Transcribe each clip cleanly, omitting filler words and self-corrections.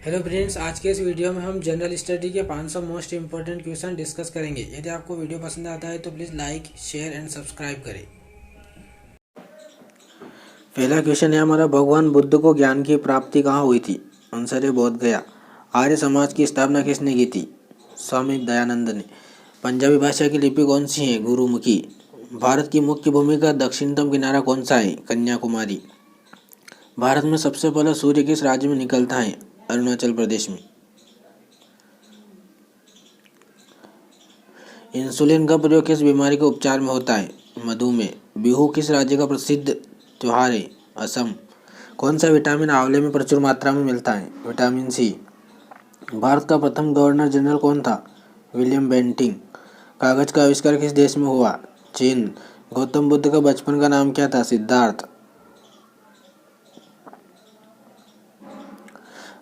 Hello friends, आज के इस वीडियो में हम जनरल स्टडी के 500 मोस्ट इंपॉर्टेंट क्वेश्चन डिस्कस करेंगे। यदि आपको वीडियो पसंद आता है तो please like, share and subscribe करें। पहला क्वेश्चन है हमारा, भगवान बुद्ध को ज्ञान की प्राप्ति कहाँ हुई थी? आंसर है बोध गया। आर्य समाज की स्थापना किसने की थी? स्वामी दयानंद ने। पंजाबी भाषा की लिपि कौन सी है? गुरुमुखी। भारत की मुख्य भूमि का दक्षिणतम किनारा कौन सा है? कन्याकुमारी। भारत में सबसे पहले सूर्य किस राज्य में निकलता है? अरुणाचल प्रदेश में। इंसुलिन का प्रयोग किस बीमारी के उपचार में होता है? मधुमेह। बिहू किस राज्य का प्रसिद्ध त्योहार है? असम। कौन सा विटामिन आंवले में प्रचुर मात्रा में मिलता है? Vitamin C. भारत का प्रथम गवर्नर जनरल कौन था? William Bentinck. कागज का आविष्कार किस देश में हुआ? चीन। गौतम बुद्ध का बचपन का नाम क्या था? सिद्धार्थ।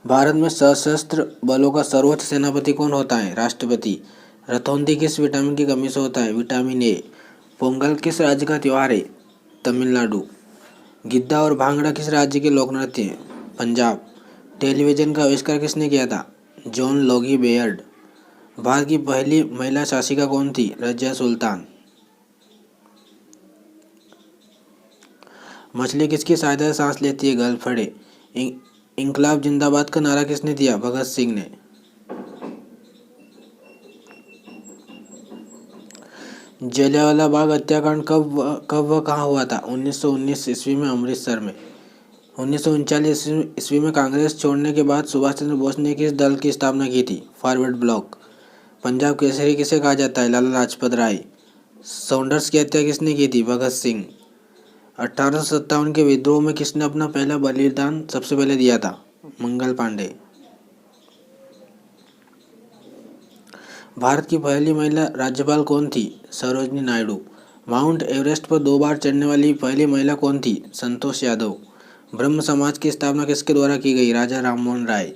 भारत में सशस्त्र बलों का सर्वोच्च सेनापति कौन होता है? राष्ट्रपति। रतौंधी किस विटामिन की कमी से होता है? Vitamin A. पोंगल किस राज्य का त्योहार है? तमिलनाडु। गिद्दा और भांगड़ा किस राज्य के लोक नृत्य हैं? पंजाब। टेलीविजन का आविष्कार किसने किया था? John Logie Baird. भारत की पहली महिला शासिका कौन थी? रजिया सुल्तान। मछली किसकी सहायता से सांस लेती है? गलफड़े। इंकलाब जिंदाबाद का नारा किसने दिया? भगत सिंह ने। जलियांवाला बाग हत्याकांड कब व कहाँ हुआ था? 1919 ईस्वी में अमृतसर में। 1939 ईस्वी में कांग्रेस छोड़ने के बाद सुभाष चंद्र बोस ने किस दल की स्थापना की थी? Forward block. पंजाब केसरी किसे कहा जाता है? लाला लाजपत राय। सॉन्डर्स की हत्या किसने की थी? भगत सिंह। 1857 के विद्रोह में किसने अपना पहला बलिदान सबसे पहले दिया था? मंगल पांडे। भारत की पहली महिला राज्यपाल कौन थी? सरोजनी नायडू। माउंट एवरेस्ट पर 2 बार चढ़ने वाली पहली महिला कौन थी? संतोष यादव। ब्रह्म समाज की स्थापना किसके द्वारा की गई? राजा राममोहन राय।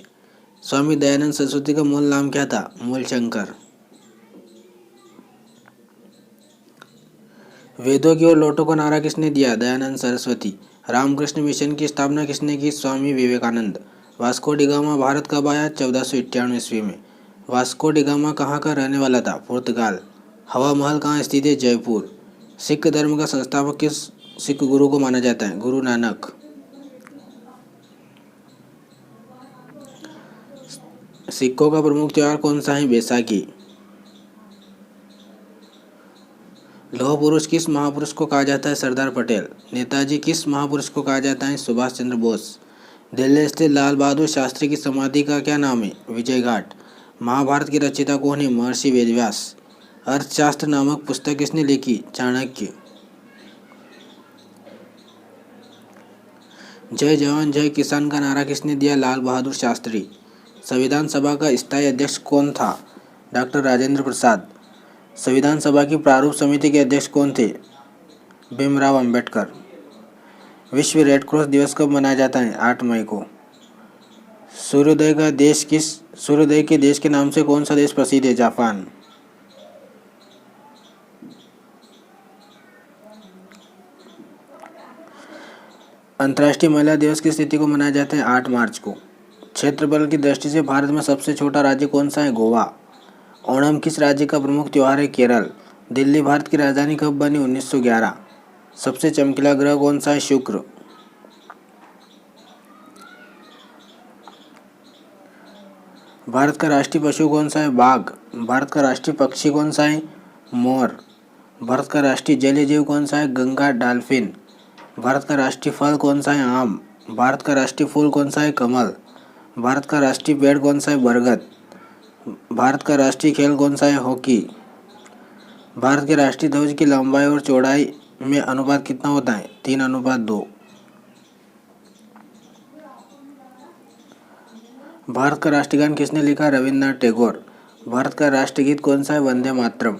स्वामी दयानंद सरस्वती का मूल नाम क्या था? मूलशंकर। वेदों की ओर लौटो का नारा किसने दिया? दयानंद सरस्वती। रामकृष्ण मिशन की स्थापना किसने की? स्वामी विवेकानंद। वास्को डिगामा भारत कब आया? 1491 ईस्वी में। वास्को डिगामा कहाँ का रहने वाला था? पुर्तगाल। हवा महल कहाँ स्थित है? जयपुर। सिख धर्म का संस्थापक किस सिख गुरु को माना जाता है? गुरु नानक। सिखों का प्रमुख त्योहार कौन सा है? बैसाखी। लौह पुरुष किस महापुरुष को कहा जाता है? सरदार पटेल। नेताजी किस महापुरुष को कहा जाता है? सुभाष चंद्र बोस। दिल्ली स्थित लाल बहादुर शास्त्री की समाधि का क्या नाम है? विजय घाट। महाभारत के रचयिता कौन है? महर्षि वेदव्यास। अर्थशास्त्र नामक पुस्तक किसने लिखी? चाणक्य। जय जवान जय किसान का नारा किसने दिया? लाल बहादुर शास्त्री। संविधान सभा का स्थायी अध्यक्ष कौन था? डॉक्टर राजेंद्र प्रसाद। संविधान सभा की प्रारूप समिति के अध्यक्ष कौन थे? भीमराव अंबेडकर। विश्व रेड क्रॉस दिवस कब मनाया जाता है? 8 मई को। सूर्योदय के देश के नाम से कौन सा देश प्रसिद्ध है? जापान। अंतर्राष्ट्रीय महिला दिवस किस तिथि को मनाया जाता है? 8 मार्च को। क्षेत्रफल की दृष्टि से भारत में सबसे छोटा राज्य कौन सा है? गोवा। ओणम किस राज्य का प्रमुख त्योहार है? केरल। दिल्ली भारत की राजधानी कब बनी? 1911। सबसे चमकीला ग्रह कौन सा है? शुक्र। भारत का राष्ट्रीय पशु कौन सा है? बाघ। भारत का राष्ट्रीय पक्षी कौन सा है? मोर। भारत का राष्ट्रीय जलीय जीव कौन सा है? गंगा डॉल्फिन। भारत का राष्ट्रीय फल कौन सा है? आम। भारत का राष्ट्रीय फूल कौन सा है? कमल। भारत का राष्ट्रीय पेड़ कौन सा है? बरगद। भारत का राष्ट्रीय खेल कौन सा है? हॉकी। भारत के राष्ट्रीय ध्वज की लंबाई और चौड़ाई में अनुपात कितना होता है? 3:2। भारत का राष्ट्रगान किसने लिखा? रविन्द्रनाथ टैगोर। भारत का राष्ट्रगीत कौन सा है? वंदे मातरम।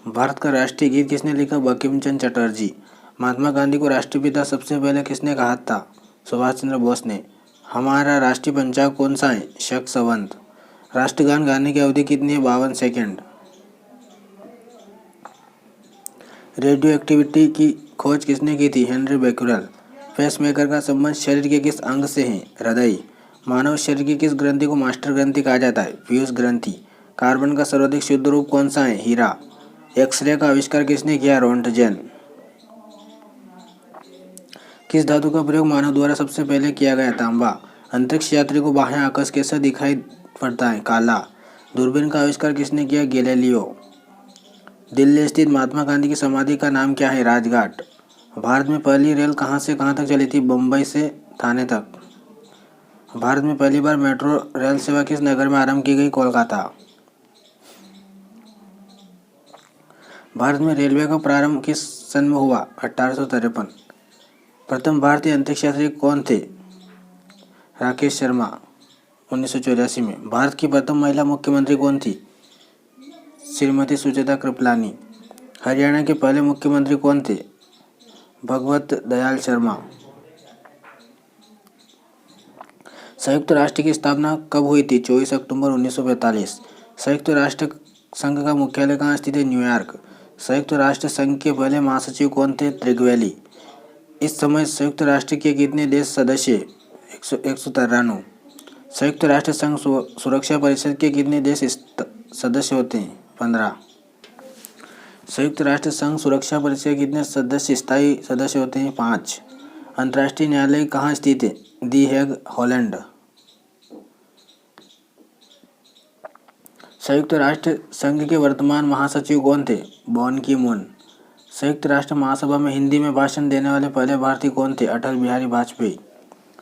भारत का राष्ट्रीय गीत किसने लिखा? बंकिम चंद्र चटर्जी। महात्मा गांधी को राष्ट्रपिता सबसे पहले किसने कहा था? सुभाष चंद्र बोस ने। हमारा राष्ट्रीय पंचांग कौन सा है? शक संवत। राष्ट्रगान गाने की अवधि कितनी है? 52 सेकंड। रेडियो एक्टिविटी की खोज किसने की थी? Henry Becquerel. पेसमेकर का संबंध शरीर के किस अंग से है? हृदय। मानव शरीर की किस ग्रंथि को मास्टर ग्रंथि कहा जाता है? पीयूष ग्रंथि। कार्बन का सर्वाधिक शुद्ध रूप कौन सा है? हीरा। एक्सरे का आविष्कार किसने किया? रोंटगेन। किस धातु का प्रयोग मानव द्वारा सबसे पहले किया गया? तांबा। अंतरिक्ष यात्री को बाह्य आकाश कैसा दिखाई पड़ता है? काला। दूरबीन का आविष्कार किसने किया? गैलीलियो। दिल्ली स्थित महात्मा गांधी की समाधि का नाम क्या है? राजघाट। भारत में पहली रेल कहाँ से कहाँ तक चली थी? बम्बई से थाने तक। भारत में पहली बार मेट्रो रेल सेवा किस नगर में आरंभ की गई? कोलकाता। भारत में रेलवे का प्रारंभ किस सन में हुआ? 1853। प्रथम भारतीय अंतरिक्ष यात्री कौन थे? राकेश शर्मा, 1984 में। भारत की प्रथम महिला मुख्यमंत्री कौन थी? श्रीमती सुचेता कृपलानी। हरियाणा के पहले मुख्यमंत्री कौन थे? भगवत दयाल शर्मा। संयुक्त राष्ट्र की स्थापना कब हुई थी? 24 अक्टूबर 1945। संयुक्त राष्ट्र संघ का मुख्यालय कहाँ स्थित है? न्यूयॉर्क। संयुक्त राष्ट्र संघ के पहले महासचिव कौन थे? त्रिगवेली। इस समय संयुक्त राष्ट्र के कितने देश सदस्य? 193। संयुक्त राष्ट्र संघ सुरक्षा परिषद के कितने देश सदस्य होते हैं? 15। संयुक्त राष्ट्र संघ सुरक्षा परिषद के कितने सदस्य स्थायी सदस्य होते हैं? 5। अंतर्राष्ट्रीय न्यायालय कहाँ स्थित है? दी हेग, हॉलैंड। संयुक्त राष्ट्र संघ के वर्तमान महासचिव कौन थे? बॉन की मून। संयुक्त राष्ट्र महासभा में हिंदी में भाषण देने वाले पहले भारतीय कौन थे? अटल बिहारी वाजपेयी।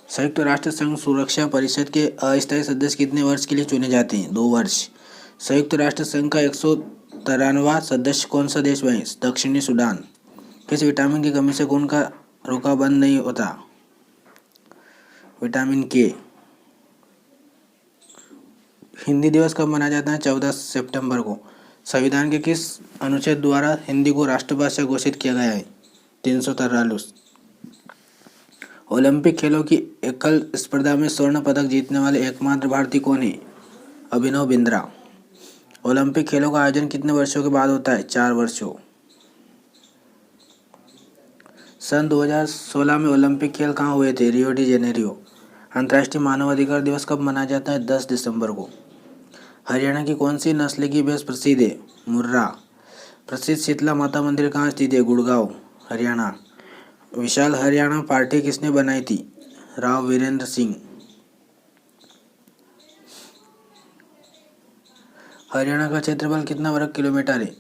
संयुक्त राष्ट्र संघ सुरक्षा परिषद के अस्थायी सदस्य कितने वर्ष के लिए चुने जाते हैं? 2 वर्ष। संयुक्त राष्ट्र संघ का 193वां सदस्य कौन सा देश बने? दक्षिणी सूडान। किस विटामिन की कमी से खून का रोका बंद नहीं होता? विटामिन के। हिंदी दिवस कब मनाया जाता है? 14 सितंबर को। संविधान के किस अनुच्छेद द्वारा हिंदी को राष्ट्रभाषा घोषित किया गया है? 343। ओलंपिक खेलों की एकल स्पर्धा में स्वर्ण पदक जीतने वाले एकमात्र भारतीय कौन है? अभिनव बिंद्रा। ओलंपिक खेलों का आयोजन कितने वर्षों के बाद होता है? 4 वर्षों। सन 2016 में ओलंपिक खेल कहाँ हुए थे? Rio de Janeiro. अंतर्राष्ट्रीय मानवाधिकार दिवस कब मनाया जाता है? 10 दिसंबर को। हरियाणा की कौन सी नस्ल की भैंस प्रसिद्ध है? मुर्रा। प्रसिद्ध शीतला माता मंदिर कहाँ स्थित है? गुड़गांव, हरियाणा। विशाल हरियाणा पार्टी किसने बनाई थी? राव वीरेंद्र सिंह। हरियाणा का क्षेत्रफल कितना वर्ग किलोमीटर है?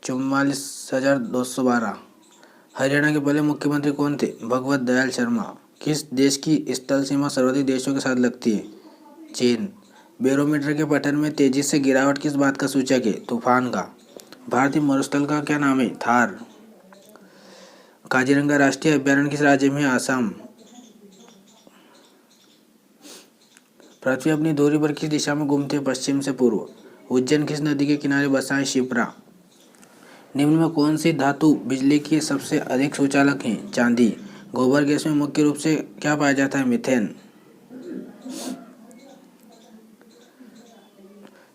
44,212। हरियाणा के पहले मुख्यमंत्री कौन थे? भगवत दयाल शर्मा। किस देश की स्थल सीमा सर्वाधिक देशों के साथ लगती है? चीन। बैरोमीटर के पठन में तेजी से गिरावट किस बात का सूचक है? तूफान का। भारतीय मरुस्थल का क्या नाम है? थार। काजीरंगा राष्ट्रीय अभयारण्य किस राज्य में है? आसाम। पृथ्वी अपनी धुरी पर किस दिशा में घूमती है? पश्चिम से पूर्व। उज्जैन किस नदी के किनारे बसा है? शिप्रा। निम्न में कौन सी धातु बिजली की सबसे अधिक सुचालक है? चांदी। गोबर गैस में मुख्य रूप से क्या पाया जाता है? मीथेन।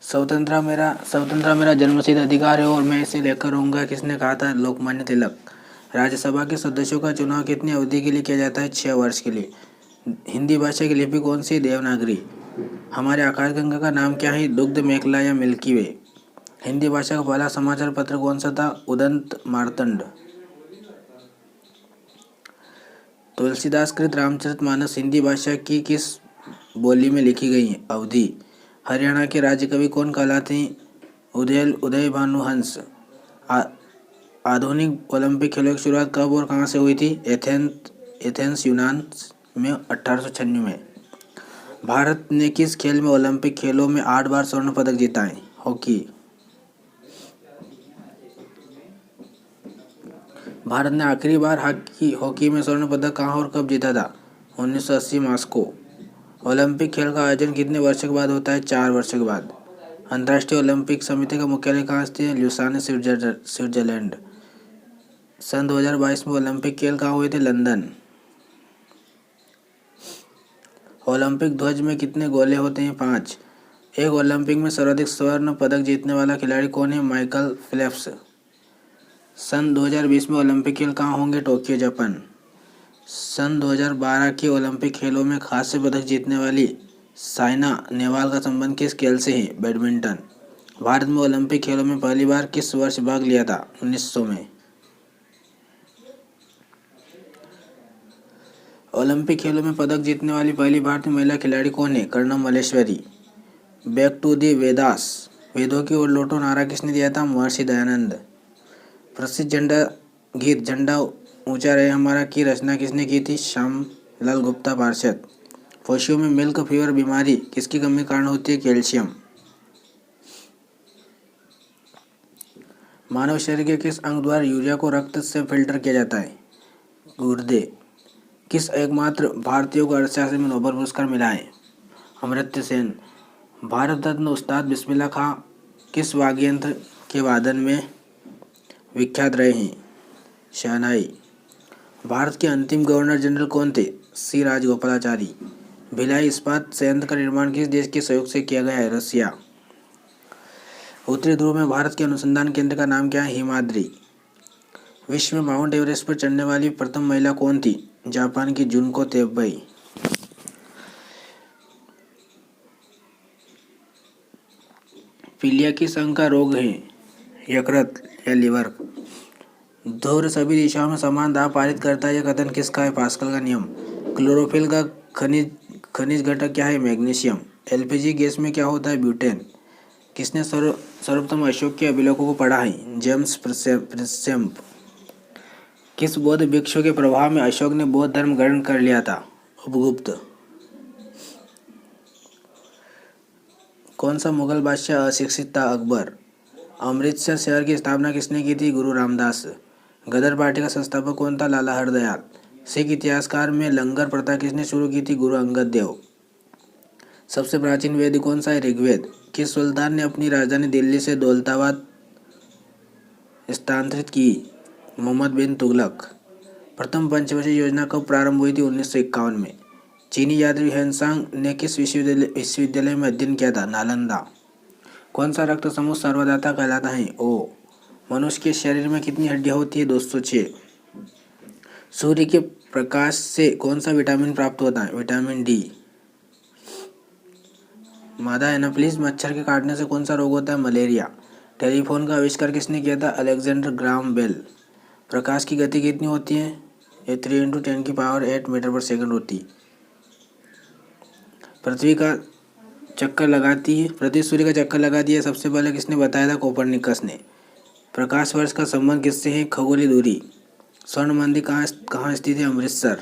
स्वतंत्रता मेरा जन्मसिद्ध अधिकार है और मैं इसे लेकर रहूंगा, किसने कहा था? लोकमान्य तिलक। राज्यसभा के सदस्यों का चुनाव कितनी अवधि के लिए किया जाता है? 6 वर्ष के लिए। हिंदी भाषा की लिपि कौन सी? देवनागरी। हमारे आकाशगंगा का नाम क्या है? दुग्ध मेखला या मिल्की वे। हिंदी भाषा का पहला समाचार पत्र कौन सा था? उदंत मार्तंड। तुलसीदास कृत रामचरितमानस हिंदी भाषा की किस बोली में लिखी गई है? अवधी। हरियाणा के राज्य कवि कौन कहलाते हैं? उदय भानु हंस। आधुनिक ओलंपिक खेलों की शुरुआत कब और कहाँ से हुई थी? एथेंस, यूनान में 1896 में। भारत ने किस खेल में ओलंपिक खेलों में 8 बार स्वर्ण पदक जीता है? हॉकी। भारत ने आखिरी बार हॉकी में स्वर्ण पदक कहाँ और कब जीता था? 1980 मॉस्को। ओलंपिक खेल का आयोजन कितने वर्षों के बाद होता है? 4 वर्षों के बाद। अंतर्राष्ट्रीय ओलंपिक समिति का मुख्यालय कहाँ स्थित है? ल्यूसाने, स्विट्जरलैंड। सन 2022 में ओलंपिक खेल कहाँ हुए थे? लंदन। ओलंपिक ध्वज में कितने गोले होते हैं? 5। एक ओलंपिक में सर्वाधिक स्वर्ण पदक जीतने वाला खिलाड़ी कौन है? Michael Phelps. सन 2020 में ओलंपिक खेल कहाँ होंगे? Tokyo, Japan. सन 2012 के ओलंपिक खेलों में कांस्य पदक जीतने वाली साइना नेहवाल का संबंध किस खेल से है? बैडमिंटन। भारत में ओलंपिक खेलों में पहली बार किस वर्ष भाग लिया था? 1900 में। ओलंपिक खेलों में पदक जीतने वाली पहली भारतीय महिला खिलाड़ी कौन है? Karnam Malleswari. Back to the Vedas, वेदों की ओर लौटो नारा किसने दिया था? महर्षि दयानंद। प्रसिद्ध झंडा गीत झंडा ऊंचा रहे हमारा की रचना किसने की थी? श्यामलाल गुप्ता पार्षद। पशुओं में मिल्क फीवर बीमारी किसकी कमी के कारण होती है? कैल्शियम। मानव शरीर के किस अंग द्वारा यूरिया को रक्त से फिल्टर किया जाता है? गुर्दे। किस एकमात्र भारतीय को अर्थशास्त्र में नोबेल पुरस्कार मिला है? अमर्त्य सेन। भारत रत्न उस्ताद बिस्मिल्लाह खां किस वाद्य यंत्र के वादन में विख्यात रहे हैं? शहनाई। भारत के अंतिम गवर्नर जनरल कौन थे? सी राजगोपालाचारी। भिलाई इस्पात संयंत्र का निर्माण किस देश के सहयोग से किया गया है? रसिया। उत्तरी ध्रुव में भारत के अनुसंधान केंद्र का नाम क्या है? हिमाद्री। विश्व में माउंट एवरेस्ट पर चढ़ने वाली प्रथम महिला कौन थी? जापान की जुनको तेबई। पीलिया किस अंग का रोग है? यकृत या लिवर। ध्रुव सभी दिशाओं में समान दाब पारित करता है, यह कथन किसका है? पास्कल का नियम। क्लोरोफिल का खनिज घटक क्या है? मैग्नीशियम। एलपीजी गैस में क्या होता है? ब्यूटेन। किसने सर्वप्रथम अशोक के अभिलेखों को पढ़ा है? जेम्स प्रिसेम्प। किस बौद्ध भिक्षु के प्रभाव में अशोक ने बौद्ध धर्म ग्रहण कर लिया था? उपगुप्त। कौन सा मुगल बादशाह अशिक्षित था? अकबर। अमृतसर शहर की स्थापना किसने की थी? गुरु रामदास। गदर पार्टी का संस्थापक कौन था? लाला हरदयाल। सिख इतिहासकार में लंगर प्रथा किसने शुरू की थी? गुरु अंगद देव। सबसे प्राचीन वेद कौन सा है? ऋग्वेद। किस सुल्तान ने अपनी राजधानी दिल्ली से दौलताबाद स्थानांतरित की? मोहम्मद बिन तुगलक। प्रथम पंचवर्षीय योजना कब प्रारंभ हुई थी? 1951 में। चीनी यात्री ह्वेनसांग ने किस विश्वविद्यालय में अध्ययन किया था? नालंदा। कौन सा रक्त समूह सर्वदाता कहलाता है? ओ। मनुष्य के शरीर में कितनी हड्डियां होती है? 206। सूर्य के प्रकाश से कौन सा विटामिन प्राप्त होता है? Vitamin D. मादा एनाफिलिस मच्छर के काटने से कौन सा रोग होता है? मलेरिया। टेलीफोन का आविष्कार किसने किया था? Alexander Graham bell. प्रकाश की गति कितनी होती है? ये 3 × 10⁸ मीटर पर सेकंड होती। पृथ्वी सूर्य का चक्कर लगाती है, सबसे पहले किसने बताया था? कोपरनिकस ने। प्रकाश वर्ष का संबंध किससे है? खगोलीय दूरी। स्वर्ण मंदिर कहाँ स्थित है? अमृतसर।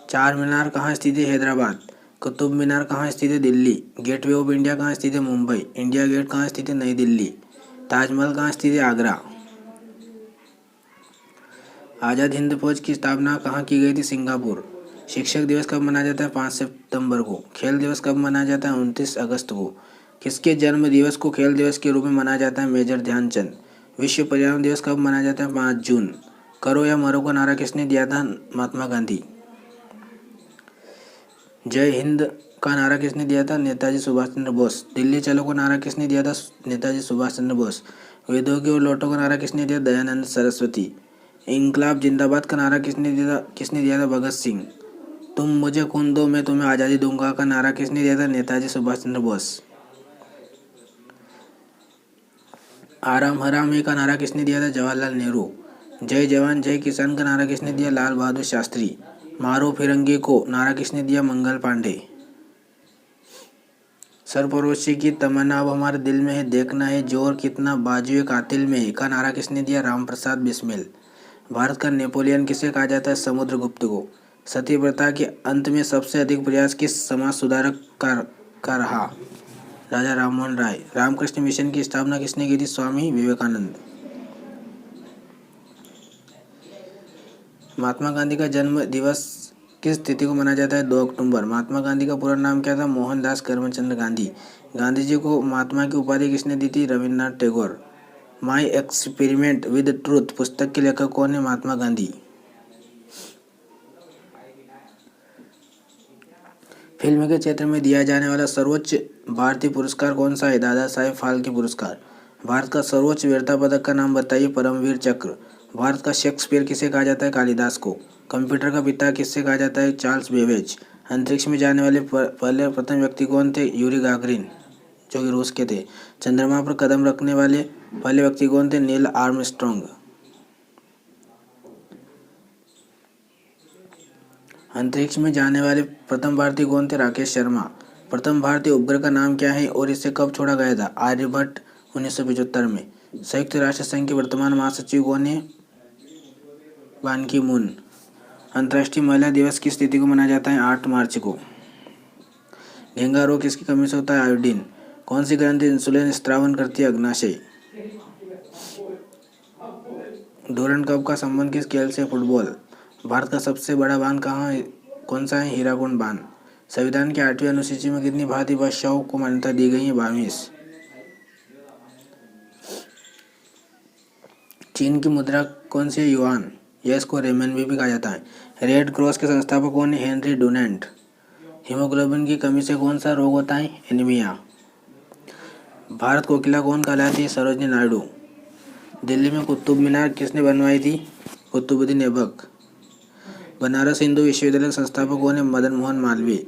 चार मीनार कहाँ स्थित है? हैदराबाद। कुतुब मीनार कहाँ स्थित है? दिल्ली। गेटवे ऑफ इंडिया कहाँ स्थित है? मुंबई। इंडिया गेट कहाँ स्थित है? नई दिल्ली। ताजमहल कहाँ स्थित है? आगरा। आज़ाद हिंद फौज की स्थापना कहाँ की गई थी? सिंगापुर। शिक्षक दिवस कब मनाया जाता है? 5 सितंबर को। खेल दिवस कब मनाया जाता है? 29 अगस्त को। किसके जन्म दिवस को खेल दिवस के रूप में मनाया जाता है? मेजर ध्यानचंद। विश्व पर्यावरण दिवस कब मनाया जाता है? 5 जून। करो या मरो का नारा किसने दिया था? महात्मा गांधी। जय हिंद का नारा किसने दिया था? नेताजी सुभाष चंद्र बोस। दिल्ली चलो का नारा किसने दिया था? नेताजी सुभाष चंद्र बोस। वेदों की ओर लौटो का नारा किसने दिया? दयानंद सरस्वती। इंकलाब जिंदाबाद का नारा किसने दिया था? भगत सिंह। तुम मुझे खून दो मैं तुम्हें आज़ादी दूंगा का नारा किसने दिया था? नेताजी सुभाष चंद्र बोस। आराम हराम है का नारा किसने दिया था? जवाहरलाल नेहरू। जय जवान जय किसान का नारा किसने दिया? लाल बहादुर शास्त्री। मारो फिरंगी को नारा किसने दिया? मंगल पांडे। सरफरोशी की तमन्ना अब हमारे दिल में है, देखना है जोर कितना बाजुए कातिल में है का नारा किसने दिया? रामप्रसाद बिस्मिल। भारत का नेपोलियन किसे कहा जाता है? समुद्रगुप्त को। सती प्रथा के अंत में सबसे अधिक प्रयास किस समाज सुधारक का रहा? राजा राममोहन राय। रामकृष्ण मिशन की स्थापना किसने की थी? स्वामी विवेकानंद। महात्मा गांधी का जन्म दिवस किस तिथि को मनाया जाता है? 2 अक्टूबर। महात्मा गांधी का पूरा नाम क्या था? मोहनदास करमचंद गांधी। गांधी जी को महात्मा की उपाधि किसने दी थी? Rabindranath Tagore. My experiment with truth पुस्तक के लेखक कौन है? महात्मा गांधी। फिल्म के क्षेत्र में दिया जाने वाला सर्वोच्च भारतीय पुरस्कार कौन सा है? दादा साहेब फाल्के पुरस्कार। भारत का सर्वोच्च वीरता पदक का नाम बताइए? परमवीर चक्र। भारत का शेक्सपियर किसे कहा जाता है? कालिदास को। कंप्यूटर का पिता किससे कहा जाता है? Charles Babbage. अंतरिक्ष में जाने वाले पहले प्रथम व्यक्ति कौन थे? यूरी गागरिन, जो कि रूस के थे। चंद्रमा पर कदम रखने वाले पहले व्यक्ति कौन थे? Neil Armstrong. अंतरिक्ष में जाने वाले प्रथम भारतीय कौन थे? राकेश शर्मा। प्रथम भारतीय उपग्रह का नाम क्या है और इसे कब छोड़ा गया था? आर्यभट्ट 1975 में। संयुक्त राष्ट्र संघ के वर्तमान महासचिव कौन है? बान की मून। अंतर्राष्ट्रीय महिला दिवस किस तिथि को मनाया जाता है? 8 मार्च को। घेंघा रोग किसकी कमी से होता है? आयोडीन। कौन सी ग्रंथि इंसुलिन स्त्रावन करती है? अग्नाशय। डूरंड कप का संबंध किस खेल से? फुटबॉल। भारत का सबसे बड़ा बांध कौन सा है? हीराकुंड बांध। संविधान की 8वीं अनुसूची में कितनी भारतीय भाषाओं को मान्यता दी गई है? 22। चीन की मुद्रा कौन सी है? युआन। यस को रेमनबी भी कहा जाता है। रेड क्रॉस के संस्थापक कौन है? Henry Dunant. हीमोग्लोबिन की कमी से कौन सा रोग होता है? एनीमिया। भारत कोकिला कौन कहलाती है? सरोजनी नायडू। दिल्ली में कुतुब मीनार किसने बनवाई थी? कुतुबुद्दीन ऐबक। बनारस हिंदू विश्वविद्यालय के संस्थापक कौन है? मदन मोहन मालवीय।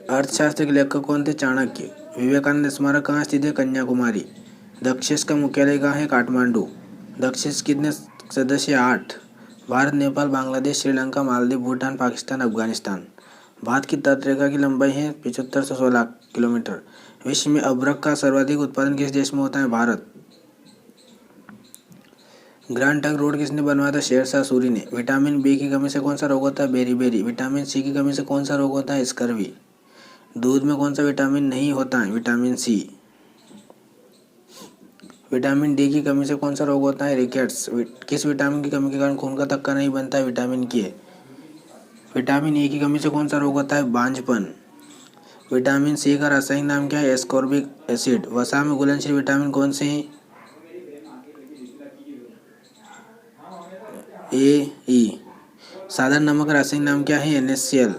अर्थशास्त्र के लेखक कौन थे? चाणक्य। विवेकानंद स्मारक कहाँ स्थित है? कन्याकुमारी। दक्षिण का मुख्यालय कहाँ है? काठमांडू। दक्षिण कितने सदस्य? 8। भारत, नेपाल, बांग्लादेश, श्रीलंका, मालदीव, भूटान, पाकिस्तान, अफगानिस्तान। भारत की तटरेखा की लंबाई है 7516 किलोमीटर। विश्व में अभ्रक का सर्वाधिक उत्पादन किस देश में होता है? भारत। ग्रैंड ट्रंक रोड किसने बनवाया था? शेरशाह सूरी ने। विटामिन बी की कमी से कौन सा रोग होता है? बेरी। विटामिन सी की कमी से कौन सा रोग होता है? स्कर्वी। दूध में कौन सा विटामिन नहीं होता है? Vitamin C. विटामिन डी की कमी से कौन सा रोग होता है? रिकेट्स। किस विटामिन की कमी के कारण खून का थक्का नहीं बनता है? विटामिन के। विटामिन ए की कमी से कौन सा रोग होता है? बांझपन। विटामिन सी का रासायनिक नाम क्या है? Ascorbic acid. वसा में घुलनशील विटामिन कौन से हैं? ए, ई। साधारण नमक का रासायनिक नाम क्या है? NaCl।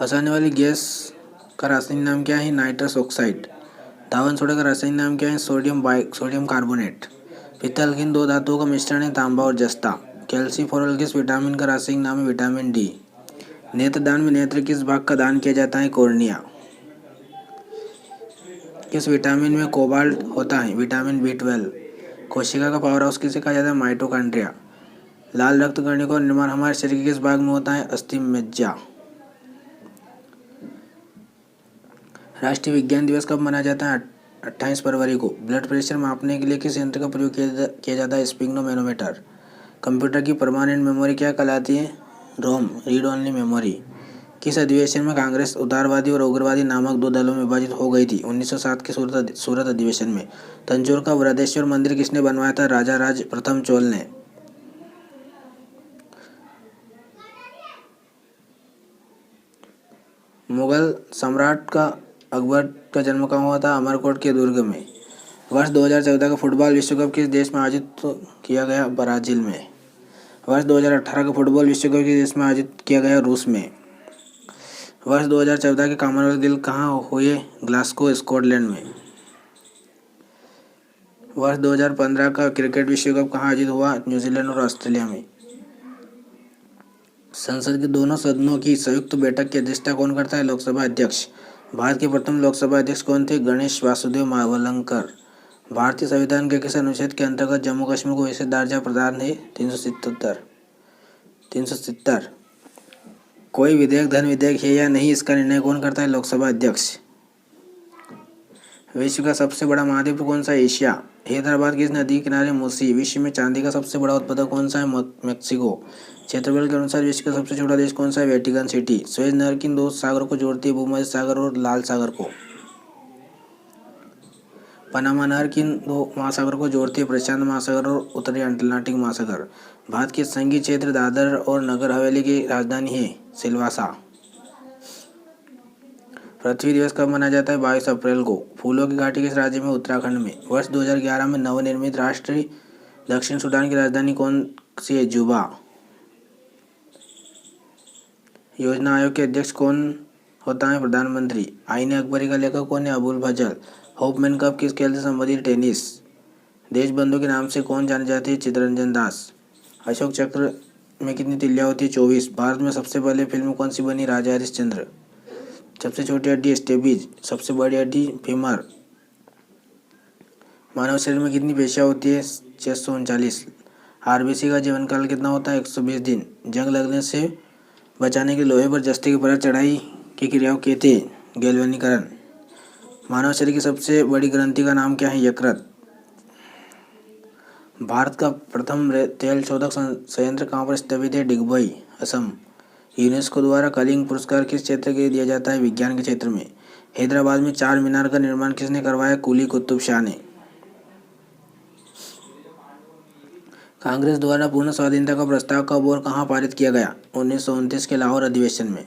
हंसाने वाली गैस का रासायनिक नाम क्या है? Nitrous oxide. धावन सोडा का रासायनिक नाम क्या है? Sodium carbonate. पित्तल किन दो धातुओं का मिश्रण है? तांबा और जस्ता। कैल्सीफेरॉल किस विटामिन का रासायनिक नाम है? Vitamin D. नेत्रदान में नेत्र किस भाग का दान किया जाता है? कॉर्निया। किस विटामिन में कोबाल्ट होता है? Vitamin B12। कोशिका का पावर हाउस किसे कहा जाता है? माइटोकॉन्ड्रिया। लाल रक्त कणिका का निर्माण हमारे शरीर के किस भाग में होता है? अस्थि मज्जा। राष्ट्रीय विज्ञान दिवस कब मनाया जाता है? 28 फरवरी को। ब्लड प्रेशर मापने के लिए किस यंत्र का प्रयोग किया जाता है? स्पिग्नोमेनोमीटर। कंप्यूटर की परमानेंट मेमोरी क्या कहलाती है? रोम, रीड ओनली मेमोरी। किस अधिवेशन में कांग्रेस उदारवादी और उग्रवादी नामक दो दलों में विभाजित हो गई थी? 1907 के सूरत अधिवेशन में। तंजौर का बृहदेश्वर मंदिर किसने बनवाया था? राजा राज प्रथम चोल ने। मुगल सम्राट का अकबर का जन्म कहाँ हुआ था? अमरकोट के दुर्ग में। वर्ष 2014 का फुटबॉल विश्व कप किस देश में आयोजित किया गया? ब्राजील में। वर्ष 2018 का फुटबॉल विश्व कप किस देश में आयोजित किया गया? रूस में। वर्ष 2014 के कॉमनवेल्थ खेल कहाँ हुए? ग्लासगो, स्कॉटलैंड में। वर्ष 2015 का क्रिकेट विश्व कप कहाँ आयोजित हुआ? न्यूजीलैंड और ऑस्ट्रेलिया में। संसद के दोनों सदनों की संयुक्त बैठक की अध्यक्षता कौन करता है? लोकसभा अध्यक्ष। भारत के प्रथम लोकसभा अध्यक्ष कौन थे? गणेश वासुदेव मावलंकर। भारतीय संविधान के किस अनुच्छेद के अंतर्गत जम्मू कश्मीर को विशेष दर्जा प्रदान है? 370। कोई विधेयक धन विधेयक है या नहीं, इसका निर्णय कौन करता है? लोकसभा अध्यक्ष। विश्व का सबसे बड़ा महाद्वीप कौन सा है? एशिया। हैदराबाद किस नदी के किनारे? मूसी। विश्व में चांदी का सबसे बड़ा उत्पादक कौन सा है? मेक्सिको। क्षेत्रफल के अनुसार विश्व का सबसे छोटा देश कौन सा है? Vatican city. सुएज नहर किन दो सागरों को जोड़ती है? भूमध्य सागर और लाल सागर को। पनामा नहर किन दो महासागरों को जोड़ती है? प्रशांत महासागर और उत्तरी अटलांटिक महासागर। भारत के संघीय क्षेत्र दादर और नगर हवेली की राजधानी है सिलवासा। पृथ्वी दिवस कब मनाया जाता है? 22 अप्रैल को। फूलों की घाटी किस राज्य में? उत्तराखंड में। वर्ष 2011 में नवनिर्मित राष्ट्रीय दक्षिण सूडान की राजधानी कौन सी है? जुबा। योजना आयोग के अध्यक्ष कौन होता है? प्रधानमंत्री। आईने अकबरी का लेखक कौन है? अबुल फजल। होपमैन कप किस खेल से संबंधित? टेनिस। देशबंधु के नाम से कौन जाने जाते हैं? चित्तरंजन दास। अशोक चक्र में कितनी तिल्लियां होती है? 24। भारत में सबसे पहले फिल्म कौन सी बनी? राजा हरिश्चंद्र। सबसे छोटी हड्डी? स्टेबीज। सबसे बड़ी हड्डी? फीमर। मानव शरीर में कितनी पेशियां होती है? 639। आरबीसी का जीवन काल कितना होता है? 120 दिन। जंग लगने से बचाने के लोहे पर जस्ते की परत चढ़ाई की क्रिया को कहते हैं? गैल्वेनीकरण। मानव शरीर की सबसे बड़ी ग्रंथि का नाम क्या है? यकृत। भारत का प्रथम तेल शोधक संयंत्र कहाँ पर स्थापित है? डिगबोई, असम। यूनेस्को द्वारा कलिंग पुरस्कार किस क्षेत्र के लिए दिया जाता है? विज्ञान के क्षेत्र में। हैदराबाद में चार मीनार का निर्माण किसने करवाया? कुली कुतुब शाह ने। कांग्रेस द्वारा पूर्ण स्वाधीनता का प्रस्ताव कब और कहाँ पारित किया गया? 1929 के लाहौर अधिवेशन में।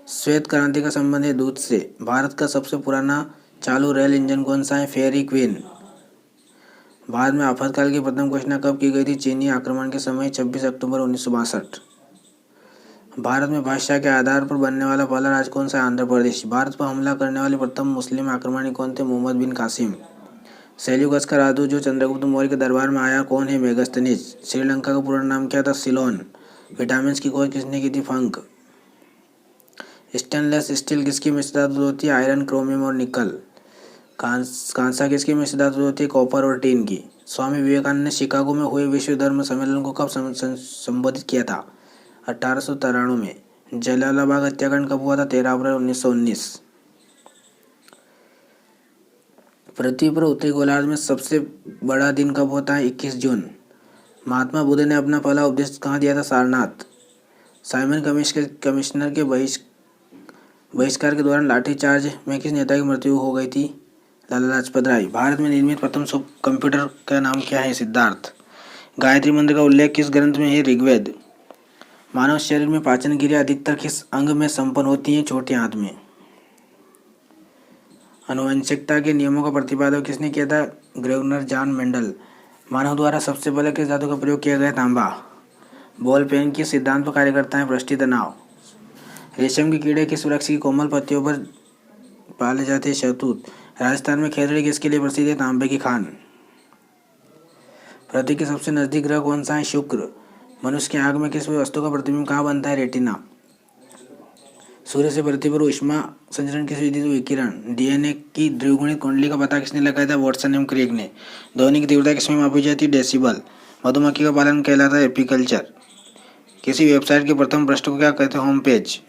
श्वेत क्रांति का संबंध है दूध से। भारत का सबसे पुराना चालू रेल इंजन कौन सा है? Fairy queen. भारत में आपातकाल की प्रथम घोषणा कब की गई थी? चीनी आक्रमण के समय 26 अक्टूबर 1962। भारत में भाषा के आधार पर बनने वाला पहला राज्य कौन सा है? आंध्र प्रदेश। भारत पर हमला करने वाले प्रथम मुस्लिम आक्रमणी कौन थे? मोहम्मद बिन कासिम। सेल्यूकस का राजदूत जो चंद्रगुप्त मौर्य के दरबार में आया कौन है? मेगास्थनीज। श्रीलंका का पूरा नाम क्या था? सिलोन। विटामिन की खोज किसने की थी? फंक। स्टेनलेस स्टील किसकी मिश्र धातु होती है? आयरन, क्रोमियम और निकल। कांसा किसकी मिश्र धातु होती है? कॉपर और टीन की। स्वामी विवेकानंद ने शिकागो में हुए विश्व धर्म सम्मेलन को कब संबोधित किया था? 1893 में। जलियांवाला बाग हत्याकांड कब हुआ था? 13 अप्रैल 1919। पृथ्वी पर उत्तरी गोलार्ध में सबसे बड़ा दिन कब होता है? 21 जून। महात्मा बुद्ध ने अपना पहला उपदेश कहाँ दिया था? सारनाथ। साइमन कमिश्नर के बहिष्कार के दौरान लाठीचार्ज में किस नेता की मृत्यु हो गई थी? लाला लाजपत राय। भारत में निर्मित प्रथम कंप्यूटर का नाम क्या है? सिद्धार्थ। गायत्री मंत्र का उल्लेख किस ग्रंथ में है? ऋग्वेद। मानव शरीर में पाचन क्रिया अधिकतर किस अंग में संपन्न होती है? छोटे हाथ में। आनुवंशिकता के नियमों का प्रतिपादन किसने किया था? Gregor John Mendel. मानव द्वारा सबसे पहले किस धातु का प्रयोग किया गया? तांबा। बॉल पेन किस सिद्धांत पर कार्य करता है? पृष्ठीय तनाव। रेशम के कीड़े किस वृक्ष की कोमल पत्तियों पर पाले जाते हैं? शहतूत। राजस्थान में खेतड़ी किसके लिए प्रसिद्ध है? तांबे की खान। पृथ्वी के सबसे नजदीक ग्रह कौन सा है? शुक्र। मनुष्य की आंख में किस वस्तु का प्रतिबिंब कहाँ बनता है? रेटिना। सूर्य से पृथ्वी पर ऊष्मा संचरण किस विधि से? विकिरण। डीएनए की द्विगुणित कुंडली का पता किसने लगाया था? वॉटसन एवं क्रेग ने। ध्वनि की तीव्रता किसमें मापी जाती है? डेसिबल। मधुमक्खी का पालन कहलाता है? एपीकल्चर। किसी वेबसाइट के प्रथम पृष्ठ को क्या कहते हैं? Home page.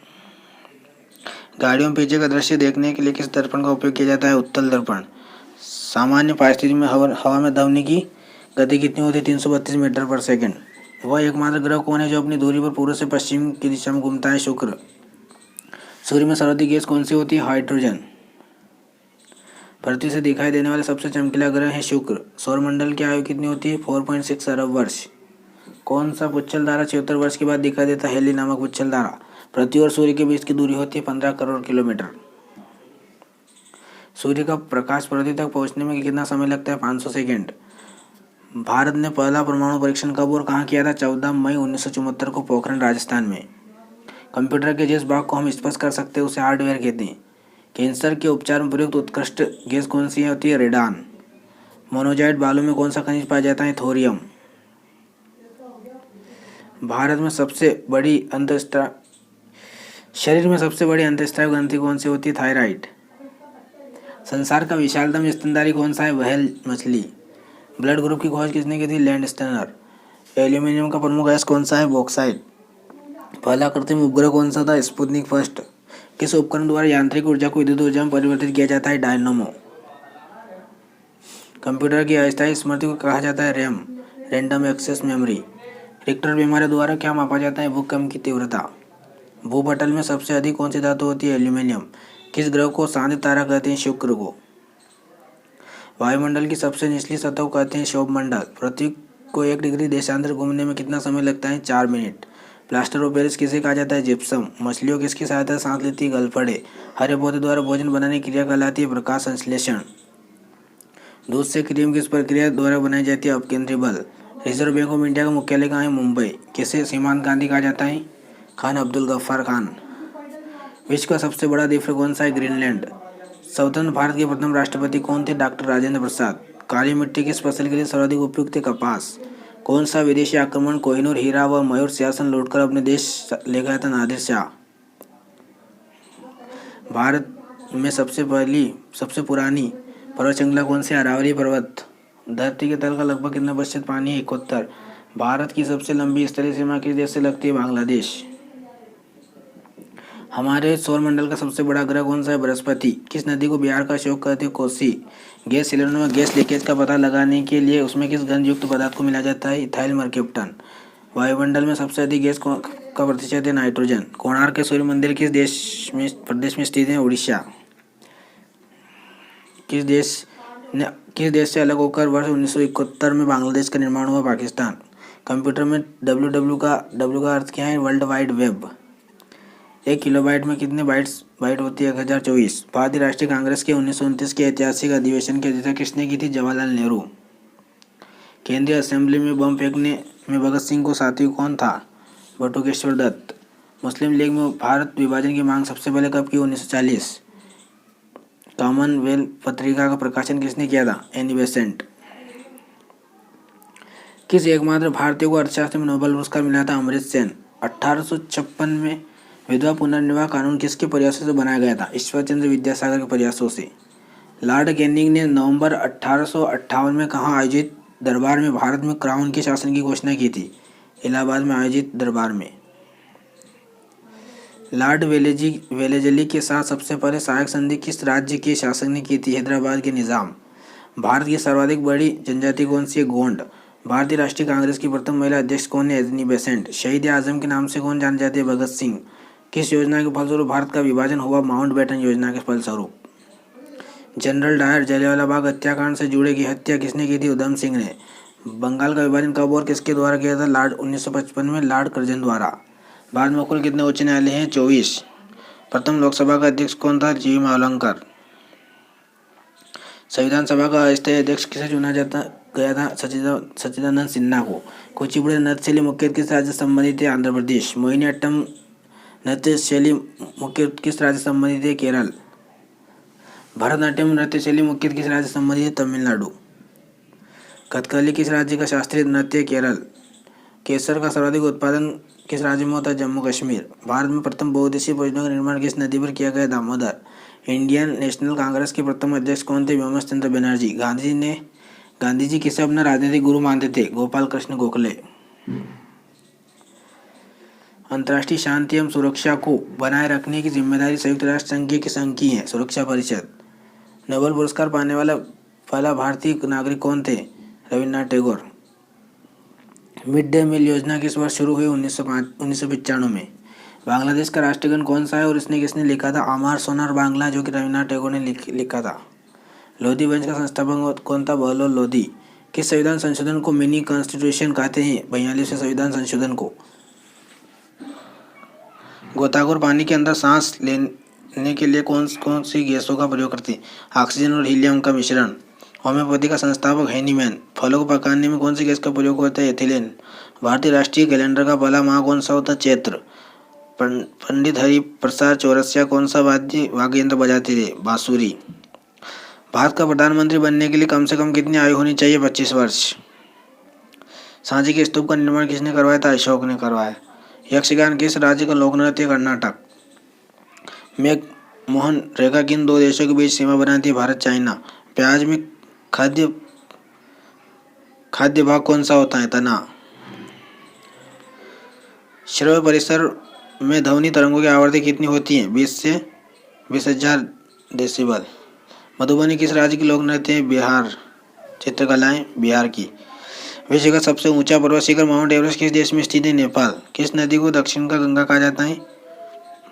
गाड़ियों में पीछे का दृश्य देखने के लिए किस दर्पण का उपयोग किया जाता है? उत्तल दर्पण। सामान्य परिस्थिति में हवा में ध्वनि की गति कितनी होती है? 332 मीटर पर सेकंड। वह एकमात्र ग्रह कौन है जो अपनी दूरी पर पूर्व से पश्चिम की दिशा में घूमता है? शुक्र। सूर्य में सर्वाधिक गैस कौन सी होती है? हाइड्रोजन। पृथ्वी से दिखाई देने वाला सबसे चमकीला ग्रह है शुक्र। सौरमंडल की आयु कितनी होती है? 4.6 अरब वर्ष। कौन सा पुच्छल तारा 76 वर्ष के बाद दिखाई देता है? हेली नामक पुच्छल तारा। पृथ्वी और सूर्य के बीच की दूरी होती है 15 करोड़ किलोमीटर। सूर्य का प्रकाश पृथ्वी तक पहुंचने में कितना समय लगता है? 500 सेकेंड। भारत ने पहला परमाणु परीक्षण कब और कहाँ किया था? 14 मई 1974 को पोखरण, राजस्थान में। कंप्यूटर के जिस भाग को हम स्पर्श कर सकते हैं उसे हार्डवेयर कहते हैं। कैंसर के उपचार में प्रयुक्त उत्कृष्ट गैस कौन सी होती है? रेडान। मोनोजाइट बालू में कौन सा खनिज पाया जाता है? थोरियम। भारत में सबसे बड़ी शरीर में सबसे बड़ी अंतःस्रावी ग्रंथि कौन सी होती है? थायराइड। संसार का विशालतम स्तनधारी कौन सा है? व्हेल मछली। ब्लड ग्रुप की खोज किसने की थी? लैंडस्टनर। एल्यूमिनियम का प्रमुख गैस कौन सा है? बॉक्साइट। पहला कृत्रिम उपग्रह कौन सा था? Sputnik first. किस उपकरण द्वारा यांत्रिक ऊर्जा को विद्युत ऊर्जा में परिवर्तित किया जाता है? डायनामो। कंप्यूटर की अस्थायी स्मृति को कहा जाता है? RAM, random access memory. Richter बीमारी द्वारा क्या मापा जाता है? भूकंप की तीव्रता। भूपटल में सबसे अधिक कौन सी धातु होती है? एल्यूमिनियम। किस ग्रह को शांत तारा कहते हैं? शुक्र को। वायुमंडल की सबसे निचली सतह को कहते हैं? क्षोभ मंडल। पृथ्वी को 1 डिग्री देशांतर घूमने में कितना समय लगता है? 4 मिनट। प्लास्टर ऑफ पेरिस किसे कहा जाता है? जिप्सम। मछलियों किसकी सहायता से सांस लेती है? गलफड़े। हरे पौधे द्वारा भोजन बनाने की क्रिया कहलाती है? प्रकाश संश्लेषण। दूध से क्रीम किस प्रक्रिया द्वारा बनाई जाती है? अपकेंद्री बल। रिजर्व बैंक ऑफ इंडिया का मुख्यालय कहाँ है? मुंबई। किसे सीमांत गांधी कहा जाता है? खान अब्दुल गफ्फार खान। विश्व का सबसे बड़ा द्वीप कौन सा है? ग्रीनलैंड। स्वतंत्र भारत के प्रथम राष्ट्रपति कौन थे? डॉक्टर राजेंद्र प्रसाद। काली मिट्टी किस फसल के लिए सर्वाधिक उपयुक्त है? कपास। कौन सा विदेशी आक्रमण कोहिनूर हीरा व मयूर सिंहासन लौटकर अपने देश ले गया था? नादिर शाह। भारत में सबसे पुरानी पर्वत श्रृंखला कौन सी? अरावली पर्वत। धरती के तल का लगभग कितना प्रतिशत पानी है? 71। भारत की सबसे लंबी स्थलीय सीमा किस देश से लगती है? बांग्लादेश। हमारे सौरमंडल का सबसे बड़ा ग्रह कौन सा है? बृहस्पति। किस नदी को बिहार का अशोक कहते हैं? कोसी। गैस सिलेंडर में गैस लीकेज का पता लगाने के लिए उसमें किस गंध युक्त पदार्थ को मिलाया जाता है? इथाइल मरकेप्टन। वायुमंडल में सबसे अधिक गैस का प्रतिशत है? नाइट्रोजन। कोणार्क के सूर्य मंदिर किस प्रदेश में स्थित है? उड़ीसा। किस देश से अलग होकर वर्ष 1971 में बांग्लादेश का निर्माण हुआ? पाकिस्तान। कंप्यूटर में डब्ल्यू का अर्थ क्या है? World wide web. 1 किलोबाइट में कितने बाइट होती है? 1024। भारतीय राष्ट्रीय कांग्रेस के 1929 के ऐतिहासिक अधिवेशन की अध्यक्षता किसने की थी? जवाहरलाल नेहरू। केंद्रीय असेंबली में बम फेंकने में भगत सिंह को साथी कौन था? बटुकेश्वर दत्त। मुस्लिम लीग में भारत विभाजन की मांग सबसे पहले कब की? 1940। कॉमनवेल्थ पत्रिका का प्रकाशन किसने किया था? Annie Besant. किस एकमात्र भारतीय को अर्थशास्त्र में नोबेल पुरस्कार मिला था? अमर्त्य सेन। 1856 में विधवा पुनर्विवाह कानून किसके प्रयासों से बनाया गया था? ईश्वरचंद्र विद्यासागर के प्रयासों से। लॉर्ड कैनिंग ने नवंबर 1858 में कहाँ आयोजित दरबार में भारत में क्राउन के शासन की घोषणा की थी? इलाहाबाद में आयोजित दरबार में। लॉर्ड वेलेजली के साथ सबसे पहले सहायक संधि किस राज्य के शासक ने की थी? हैदराबाद के निज़ाम। भारत की सर्वाधिक बड़ी जनजाति कौन सी है? गोंड। भारतीय राष्ट्रीय कांग्रेस की प्रथम महिला अध्यक्ष कौन है? Annie Besant. शहीद आजम के नाम से कौन जाने जाते हैं? भगत सिंह। किस योजना के फलस्वरूप भारत का विभाजन हुआ? माउंटबेटन योजना के फलस्वरूप। जनरल डायर जलियांवाला बाग हत्याकांड से जुड़े की हत्या किसने की थी? उधम सिंह ने। बंगाल का विभाजन कब और किसके द्वारा किया था? 1955 में लॉर्ड कर्जन द्वारा। भारत में कुल कितने उच्च न्यायालय हैं? 24। प्रथम लोकसभा का अध्यक्ष कौन था? जी मावलंकर। संविधान सभा का अस्थायी अध्यक्ष किसे चुना गया था? सच्चिदानंद सिन्हा को। कुचिपुड़ी नृत्य शैली मुख्यतः किस राज्य से संबंधित है? आंध्र प्रदेश। मोहिनीअट्टम नृत्य शैली मुख्यतः किस राज्य से संबंधित है? केरल। भरतनाट्यम नृत्य शैली मुख्यतः किस राज्य से संबंधित है? तमिलनाडु। कथकली किस राज्य का शास्त्रीय नृत्य है? केरल। केसर का सर्वाधिक उत्पादन किस राज्य में होता है? जम्मू कश्मीर। भारत में प्रथम बहुउद्देशीय परियोजना का निर्माण किस नदी पर किया गया? दामोदर। इंडियन नेशनल कांग्रेस के प्रथम अध्यक्ष कौन थे? व्योमेश चंद्र बनर्जी। गांधी जी किसे अपना राजनीतिक गुरु मानते थे? गोपाल कृष्ण गोखले। अंतर्राष्ट्रीय शांति एवं सुरक्षा को बनाए रखने की जिम्मेदारी संयुक्त राष्ट्र संघ की किस संघ की है? सुरक्षा परिषद। नोबेल पुरस्कार पाने वाला पहला भारतीय नागरिक कौन थे? Rabindranath Tagore. Mid day meal योजना किस वर्ष शुरू हुई? 1995 में। बांग्लादेश का राष्ट्रगान कौन सा है और इसने किसने लिखा था? अमर सोनार बांग्ला, जो कि रविन्द्रनाथ टैगोर ने लिखा था। लोधी वंश का संस्थापक कौन था? बहलोल लोधी। किस संविधान संशोधन को मिनी कॉन्स्टिट्यूशन कहते हैं? 42वें संविधान संशोधन को। गोताखोर पानी के अंदर सांस लेने के लिए कौन सी गैसों का प्रयोग करते हैं? ऑक्सीजन और हीलियम का मिश्रण। होम्योपैथी का संस्थापक हैनीमैन। फलों को पकाने में कौन सी गैस का प्रयोग होता है? एथिलीन। भारतीय राष्ट्रीय कैलेंडर का पहला माह कौन सा होता है? चैत्र। पंडित हरिप्रसाद चौरसिया कौन सा वाद्य यंत्र बजाते थे? बांसुरी। भारत का प्रधानमंत्री बनने के लिए कम से कम कितनी आयु होनी चाहिए? 25 वर्ष। सांची के स्तूप का निर्माण किसने करवाया था? अशोक ने करवाया। यक्षगान किस राज्य का लोक नृत्य? कर्नाटक। मेघ मोहन रेखा किन दो देशों के बीच सीमा बनाती है? भारत चाइना। प्याज में खाद्य भाग कौन सा होता है? तना। श्रव्य परिसर में ध्वनि तरंगों की आवृत्ति कितनी होती है? 20 से 20,000 डेसिबल। मधुबनी किस राज्य की लोक नृत्य है? बिहार। चित्रकलाएं बिहार की। विश्व का सबसे ऊंचा पर्वत शिखर माउंट एवरेस्ट किस देश में स्थित है? नेपाल। किस नदी को दक्षिण का गंगा कहा जाता है?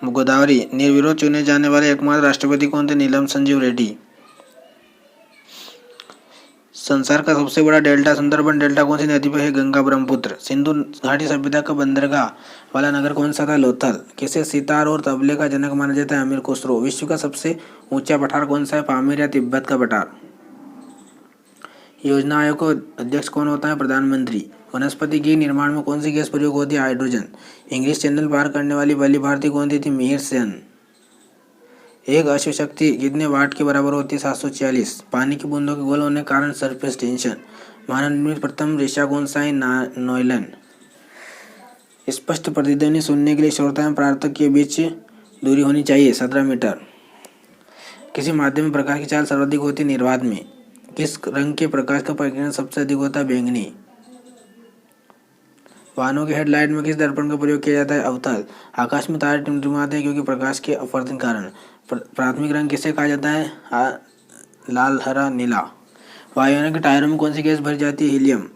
गोदावरी। निर्विरोध चुने जाने वाले एकमात्र राष्ट्रपति कौन थे? नीलम संजीव रेड्डी। संसार का सबसे बड़ा डेल्टा सुंदरबन डेल्टा कौन सी नदी पर है? गंगा ब्रह्मपुत्र। सिंधु घाटी सभ्यता का बंदरगाह वाला नगर कौन सा था? लोथल। किसे सितार और तबले का जनक माना जाता है? अमीर खुसरो। विश्व का सबसे ऊंचा पठार कौन सा है? पामीर या तिब्बत का पठार। योजना आयोग का अध्यक्ष कौन होता है? प्रधानमंत्री। वनस्पति के निर्माण में कौन सी गैस प्रयोग होती है? हाइड्रोजन। इंग्लिश चैनल पार करने वाली पहली भारतीय कौन थी? मिहिर सेन। एक अश्व शक्ति कितने वाट के बराबर होती है? 746। पानी की बूंदों के गोल होने के कारण सरफेस टेंशन। मानव निर्मित प्रथम रेशा कौन सा है? नॉयलन। स्पष्ट प्रतिध्वनि सुनने के लिए श्रोता एवं प्रार्थक के बीच दूरी होनी चाहिए 17 मीटर। किसी माध्यम में प्रकाश की चाल सर्वाधिक होती है? निर्वात में। किस रंग के प्रकाश का परिकीर्ण सबसे अधिक होता है? बैंगनी। वाहनों के हेडलाइट में किस दर्पण का प्रयोग किया जाता है? अवतल। आकाश में तारे टिमटिमाते हैं क्योंकि प्रकाश के अपवर्तन कारण। प्राथमिक रंग किसे कहा जाता है? लाल, हरा, नीला। वायुयानों के टायरों में कौन सी गैस भरी जाती है? हीलियम।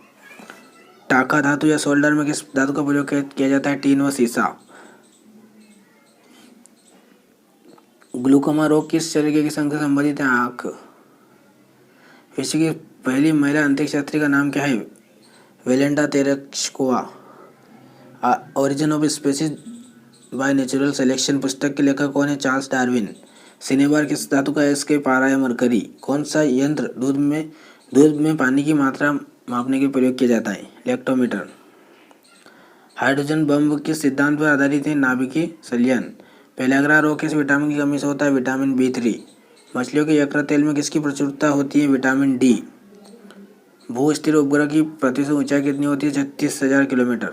टाका धातु या सोल्डर में किस धातु का प्रयोग किया जाता है? टीन व सीसा। ग्लूकोमा रोग किस शरीर के संघ से संबंधित है? आँख। विश्व की पहली महिला अंतरिक्ष यात्री का नाम क्या है? Valentina Tereshkova. Origin of species by natural selection पुस्तक के लेखक कौन है? Charles Darwin. सिनेबार किस धातु का है? एसके, पारा या मरकरी। कौन सा यंत्र दूध में पानी की मात्रा मापने के लिए प्रयोग किया जाता है? लैक्टोमीटर। हाइड्रोजन बम किस सिद्धांत पर आधारित है? नाभिकीय संलयन। पेलाग्रा रोग किस विटामिन की कमी से होता है? Vitamin B3। मछलियों के यकृत तेल में किसकी प्रचुरता होती है? Vitamin D। भू स्थिर उपग्रह की पृथ्वी ऊंचाई कितनी होती है? 36,000 किलोमीटर।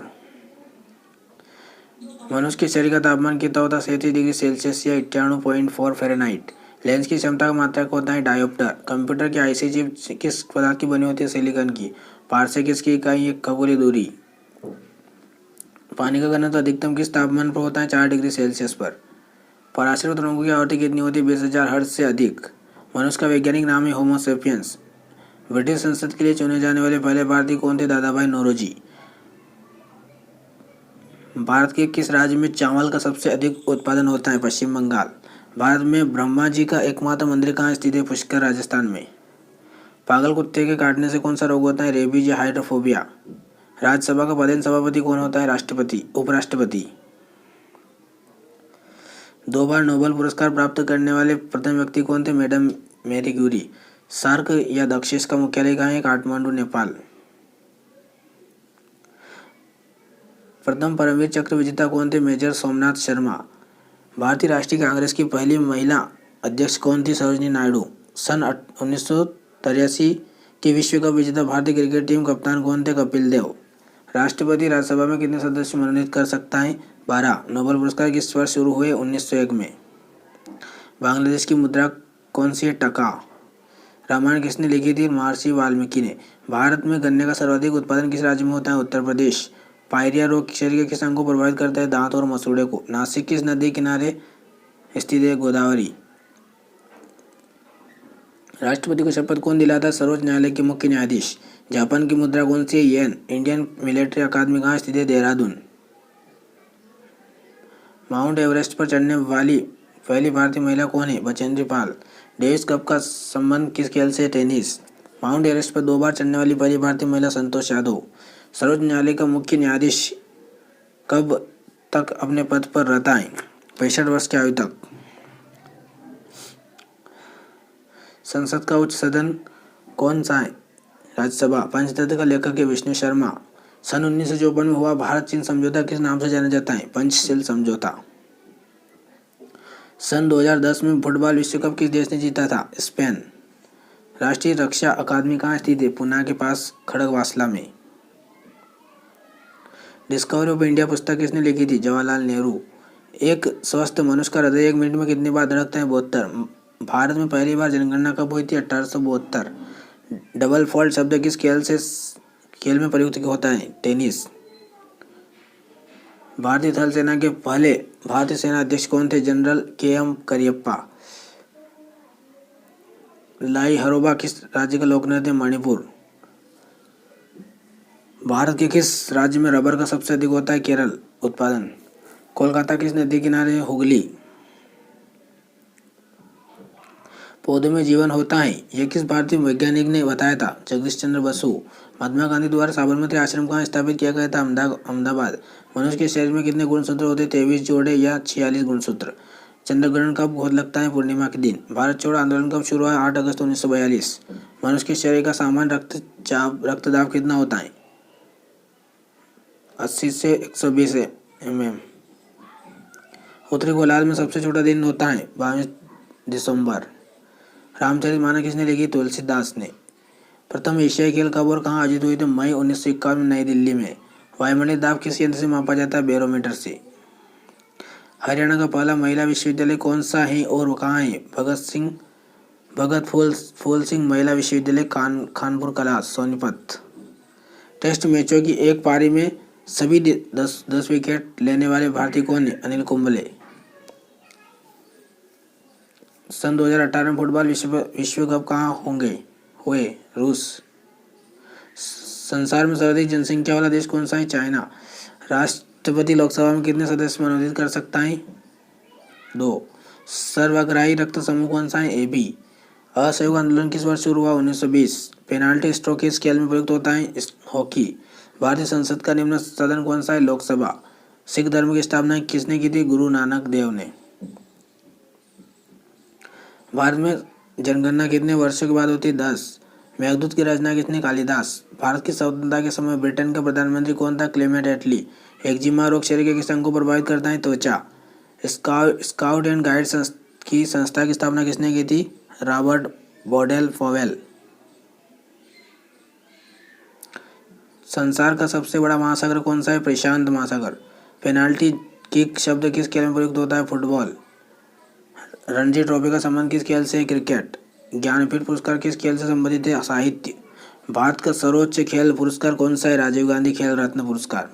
मनुष्य के शरीर का तापमान कितना होता है? 37 डिग्री सेल्सियस या 98.4 फ़ारेनहाइट। लेंस की क्षमता का मात्रक होता है? डायोप्टर। कंप्यूटर की आईसी चिप किस पदार्थ की बनी होती है? सिलिकॉन की। पारसे किसकी इकाई है? खगोलीय दूरी। पानी का घनत्व अधिकतम किस तापमान पर होता है? 4 डिग्री सेल्सियस पर। पराश्रित तरंगों की आवृत्ति कितनी होती है? 20,000 हर्ट्ज से अधिक। मनुष्य का वैज्ञानिक नाम है होमो सेपियंस। ब्रिटिश संसद के लिए चुने जाने वाले पहले भारतीय कौन थे? दादाभाई नौरोजी। भारत के किस राज्य में चावल का सबसे अधिक उत्पादन होता है? पश्चिम बंगाल। भारत में ब्रह्मा जी का एकमात्र मंदिर कहाँ स्थित है? पुष्कर, राजस्थान में। पागल कुत्ते के काटने से कौन सा रोग होता है? रेबीज या हाइड्रोफोबिया। राज्यसभा का पदेन सभापति कौन होता है? राष्ट्रपति, उपराष्ट्रपति। 2 बार नोबेल पुरस्कार प्राप्त करने वाले प्रथम व्यक्ति कौन थे? Madam Marie Curie. सार्क या दक्षिण का मुख्यालय कहाँ है? काठमांडू, नेपाल। प्रथम परमवीर चक्र विजेता कौन थे? मेजर सोमनाथ शर्मा। भारतीय राष्ट्रीय कांग्रेस की पहली महिला अध्यक्ष कौन थी? सरोजिनी नायडू। सन 1983 की विश्व कप विजेता भारतीय क्रिकेट टीम कप्तान कौन थे? कपिल देव। राष्ट्रपति राज्यसभा में कितने सदस्य मनोनीत कर सकता है? 12। नोबेल पुरस्कार किस वर्ष शुरू हुए? 1901 में। बांग्लादेश की मुद्रा कौन सी है? टका। रामायण किसने लिखी थी? महर्षि वाल्मीकि ने। भारत में गन्ने का सर्वाधिक उत्पादन किस राज्य में होता है? उत्तर प्रदेश। पायरिया रोग शरीर के किस अंग को प्रभावित करता है? दांत और मसूड़े को। नासिक किस नदी किनारे स्थित है? गोदावरी। राष्ट्रपति को शपथ कौन दिलाता है? सर्वोच्च न्यायालय के मुख्य न्यायाधीश। जापान की मुद्रा कौन सी है? येन। इंडियन मिलिट्री अकादमी कहाँ स्थित है? देहरादून। माउंट एवरेस्ट पर चढ़ने वाली पहली भारतीय महिला कौन है? बचेंद्री पाल। डेविस कप का संबंध किस खेल से? टेनिस। माउंट एवरेस्ट पर 2 बार चढ़ने वाली पहली भारतीय महिला संतोष यादव। सर्वोच्च न्यायालय का मुख्य न्यायाधीश कब तक अपने पद पर रहता है? 65 वर्ष की आयु तक। संसद का उच्च सदन कौन सा है? राज्यसभा। पंचतंत्र का लेखक है विष्णु शर्मा। सन 1954 में हुआ भारत चीन समझौता किस नाम से जाना जाता है? पंचशील समझौता। सन 2010 में फुटबॉल विश्व कप किस देश ने जीता था? स्पेन। राष्ट्रीय रक्षा अकादमी कहाँ स्थित है? पुणे के पास खड़गवासला में। डिस्कवरी ऑफ इंडिया पुस्तक किसने लिखी थी? जवाहरलाल नेहरू। एक स्वस्थ मनुष्य का हृदय 1 मिनट में कितनी बार धड़कता है? 72। भारत में पहली बार जनगणना कब हुई थी? 1872। डबल फॉल्ट शब्द किस खेल में प्रयुक्त होता है? टेनिस। भारतीय थल सेना के पहले भारतीय सेना अध्यक्ष कौन थे? General KM Cariappa. लाई हरोबा किस राज्य का लोकनृत्य है? मणिपुर। भारत के किस राज्य में रबर का सबसे अधिक होता है? केरल। उत्पादन। कोलकाता किस नदी किनारे है? हुगली। पौधों में जीवन होता है, यह किस भारतीय वैज्ञानिक ने बताया था? जगदीश चंद्र बसु। महात्मा गांधी द्वारा साबरमती आश्रम कहाँ स्थापित किया गया था? अहमदाबाद। मनुष्य के शरीर में कितने गुणसूत्र होते हैं? 23 जोड़े या 46 गुणसूत्र। चंद्रग्रहण कब हो लगता है? पूर्णिमा के दिन। भारत छोड़ो आंदोलन कब शुरू हुआ? 8 अगस्त 1942। मनुष्य के शरीर का सामान्य रक्तदाब कितना होता है? 80 से 120 mm। उत्तरी गोलार्ध में सबसे छोटा दिन होता है? दिसंबर। रामचरितमानस किसने लिखी? तुलसीदास ने। प्रथम एशियाई खेल कब और कहाँ आयोजित हुए थे? मई 1951 में नई दिल्ली में। वायुमंडलीय दाब किस यंत्र से मापा जाता है? बैरोमीटर से। हरियाणा का पहला महिला विश्वविद्यालय कौन सा है और कहाँ है? भगत फूल सिंह महिला विश्वविद्यालय खानपुर कला सोनीपत। टेस्ट मैचों की एक पारी में सभी 10 विकेट लेने वाले भारतीय कौन है? अनिल कुंबले। सन 2018 में फुटबॉल विश्व कप कहाँ हुए? रूस। संसार में सर्वाधिक जनसंख्या वाला देश कौन सा है? चाइना। राष्ट्रपति लोकसभा में कितने सदस्य मनोनीत कर सकता है? 2। सर्वग्राही रक्त समूह कौन सा है? AB। असहयोग आंदोलन किस वर्ष शुरू हुआ? 1920। पेनाल्टी स्ट्रोक किस खेल में प्रयुक्त होता है? हॉकी। भारतीय संसद का निम्न सदन कौन सा है? लोकसभा। सिख धर्म की स्थापना किसने की थी? गुरु नानक देव ने। भारत में जनगणना कितने वर्षों के बाद होती है? 10। मेघदूत की रचना किसने? कालिदास। भारत की स्वतंत्रता के समय ब्रिटेन का प्रधानमंत्री कौन था? क्लेमेंट एटली। एक्जिमा रोग शरीर के किस अंग को प्रभावित करता है? त्वचा। स्काउट एंड गाइड की संस्था की स्थापना किसने की थी? Robert Baden Powell. संसार का सबसे बड़ा महासागर कौन सा है? प्रशांत महासागर। पेनाल्टी किक शब्द किस खेल में प्रयुक्त होता है? फुटबॉल। रणजी ट्रॉफी का संबंध किस खेल से है? क्रिकेट। ज्ञानपीठ पुरस्कार किस खेल से संबंधित है? साहित्य। भारत का सर्वोच्च खेल पुरस्कार कौन सा है? राजीव गांधी खेल रत्न पुरस्कार।